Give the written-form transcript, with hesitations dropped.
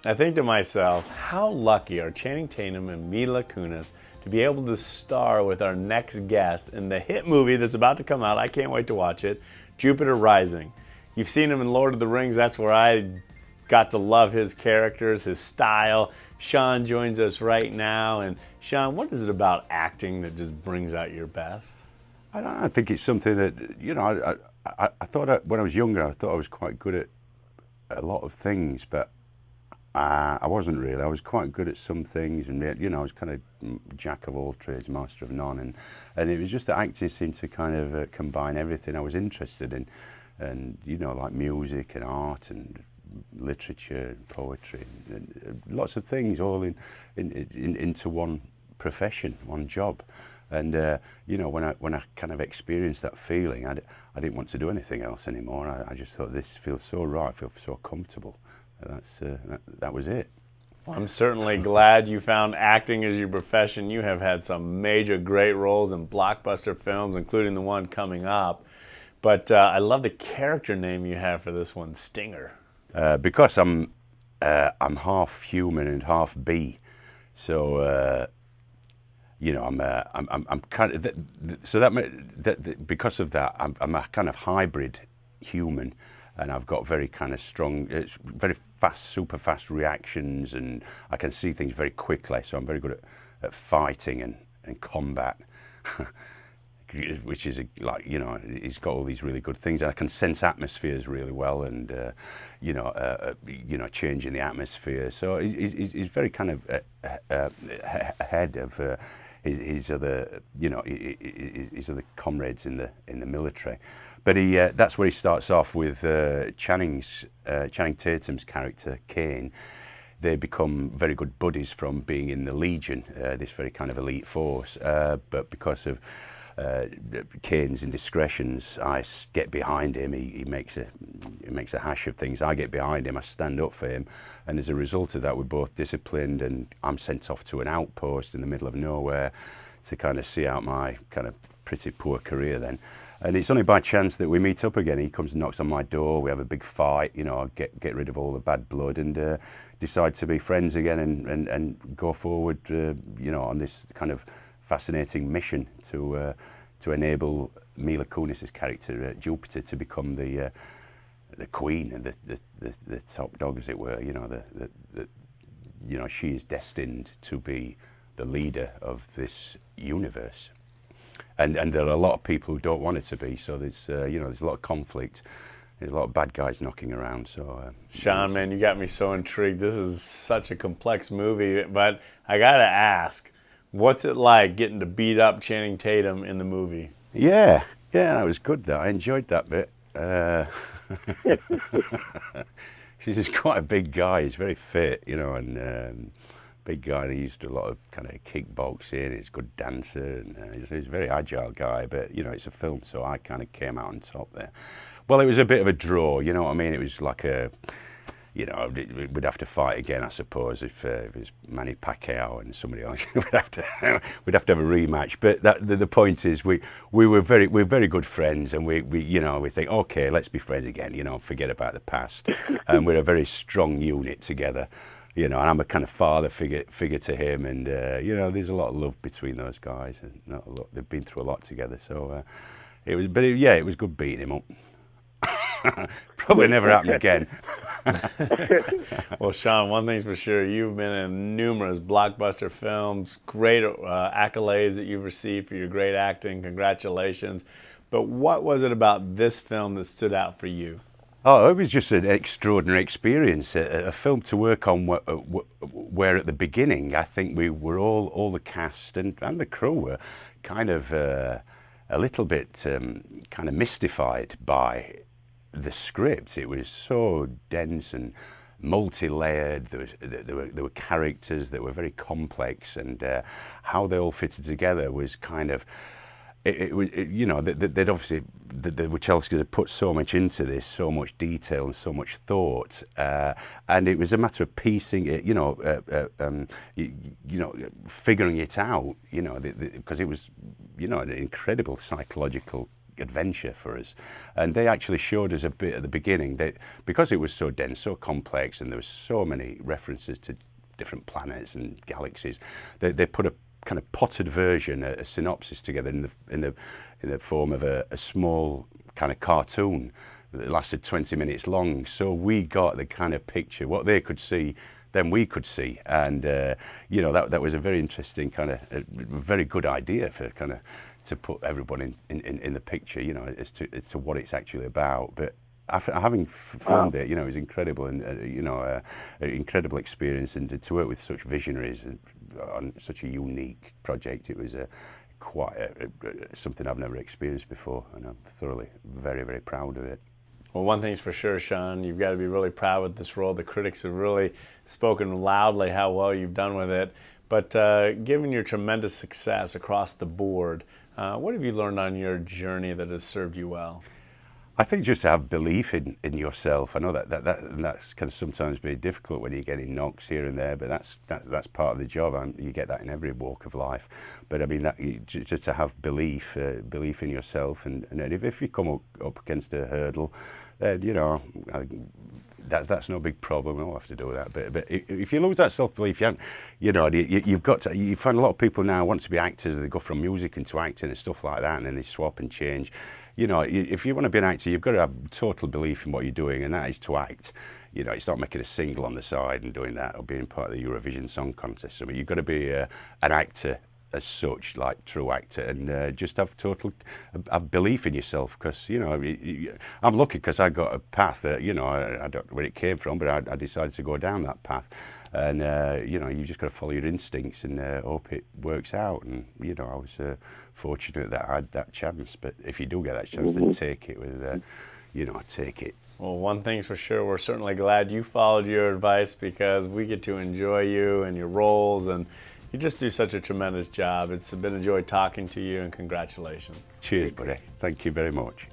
I think to myself, how lucky are Channing Tatum and Mila Kunis to be able to star with our next guest in the hit movie that's about to come out. I can't wait to watch it, Jupiter Rising. You've seen him in Lord of the Rings. That's where I got to love his characters, his style. Sean joins us right now. And Sean, what is it about acting that just brings out your best? I don't know, I think it's something that, you know, I thought when I was younger, I thought I was quite good at a lot of things, but I wasn't really. I was quite good at some things, and you know, I was kind of jack of all trades, master of none, and it was just that acting seemed to kind of combine everything I was interested in, and you know, like music and art and literature and poetry, and lots of things all into one profession, one job. And you know, when I kind of experienced that feeling, I didn't want to do anything else anymore. I just thought, this feels so right, I feel so comfortable. That was it. Well, I'm certainly glad you found acting as your profession. You have had some major great roles in blockbuster films, including the one coming up. But I love the character name you have for this one, Stinger. Because I'm half human and half bee, so you know, I'm kind of so that because of that, I'm a kind of hybrid human. And I've got very kind of strong, very fast, super fast reactions, and I can see things very quickly. So I'm very good at fighting and combat, which is like, you know, he's got all these really good things. I can sense atmospheres really well, and you know, changing the atmosphere. So he's very kind of ahead of his other, you know, his other comrades in the military. But that's where he starts off with Channing Tatum's character, Conn. They become very good buddies from being in the Legion, this very kind of elite force. But because of Conn's indiscretions, I get behind him. He makes a hash of things. I get behind him. I stand up for him. And as a result of that, we're both disciplined, and I'm sent off to an outpost in the middle of nowhere to kind of see out my kind of pretty poor career then. And it's only by chance that we meet up again. He comes and knocks on my door. We have a big fight, you know, get rid of all the bad blood, and decide to be friends again, and go forward, you know, on this kind of fascinating mission to enable Mila Kunis's character, Jupiter, to become the queen and the top dog, as it were. You know, you know, she is destined to be the leader of this universe. And there are a lot of people who don't want it to be. So there's you know, there's a lot of conflict. There's a lot of bad guys knocking around. So Sean, man, you got me so intrigued. This is such a complex movie, but I gotta ask, what's it like getting to beat up Channing Tatum in the movie? Yeah, that was good. That I enjoyed that bit. He's quite a big guy. He's very fit, you know, and big guy. He used to do a lot of kind of kickboxing. He's a good dancer, and he's a very agile guy. But you know, it's a film, so I kind of came out on top there. Well, it was a bit of a draw, you know what I mean? It was like a, you know, we'd have to fight again, I suppose, if it was Manny Pacquiao and somebody else. we'd have to have a rematch. But the point is, we're very good friends, and we you know, we think, okay, let's be friends again. You know, forget about the past, and we're a very strong unit together. You know, and I'm a kind of father figure to him, and you know, there's a lot of love between those guys, and not a lot, they've been through a lot together. So it was, but yeah, it was good beating him up. Probably never happen again. Well, Sean, one thing's for sure, you've been in numerous blockbuster films, great accolades that you've received for your great acting. Congratulations. But what was it about this film that stood out for you? Oh, it was just an extraordinary experience, a film to work on where at the beginning, I think we were all the cast and the crew were kind of a little bit kind of mystified by the script. It was so dense and multi-layered. There were characters that were very complex, and how they all fitted together was kind of, you know, they'd obviously, the Wachowskis had put so much into this, so much detail and so much thought, and it was a matter of piecing it, you know, figuring it out, you know, because it was, you know, an incredible psychological adventure for us. And they actually showed us a bit at the beginning, because it was so dense, so complex, and there were so many references to different planets and galaxies, they put a kind of potted version, a synopsis together in the form of a small kind of cartoon that lasted 20 minutes long. So we got the kind of picture, what they could see, then we could see. And, you know, that was a very interesting kind of, a very good idea for kind of, to put everyone in the picture, you know, as to what it's actually about. But having filmed it, you know, it was incredible, and, you know, an incredible experience. And to work with such visionaries and on such a unique project, it was something I've never experienced before, and I'm thoroughly very, very proud of it. Well, one thing's for sure, Sean, you've got to be really proud with this role. The critics have really spoken loudly how well you've done with it. But given your tremendous success across the board, what have you learned on your journey that has served you well? I think just to have belief in yourself. I know that's kind of sometimes very difficult when you're getting knocks here and there, but that's part of the job. You get that in every walk of life. But I mean, just to have belief in yourself, and if you come up against a hurdle, then, you know, that's no big problem. I'll have to do with that. But if you lose that self-belief, you've got to. You find a lot of people now want to be actors. They go from music into acting and stuff like that, and then they swap and change. You know, if you want to be an actor, you've got to have total belief in what you're doing, and that is to act. You know, it's not making a single on the side and doing that, or being part of the Eurovision Song Contest. I mean, you've got to be an actor as such, like true actor, and just have have belief in yourself. Because, you know, I'm lucky because I got a path that, you know, I don't know where it came from, but I decided to go down that path. And you know, you just got to follow your instincts and hope it works out. And, you know, I was fortunate that I had that chance. But if you do get that chance, then take it with, you know, take it. Well, one thing's for sure, we're certainly glad you followed your advice, because we get to enjoy you and your roles, and you just do such a tremendous job. It's been a joy talking to you, and congratulations. Cheers, buddy. Thank you very much.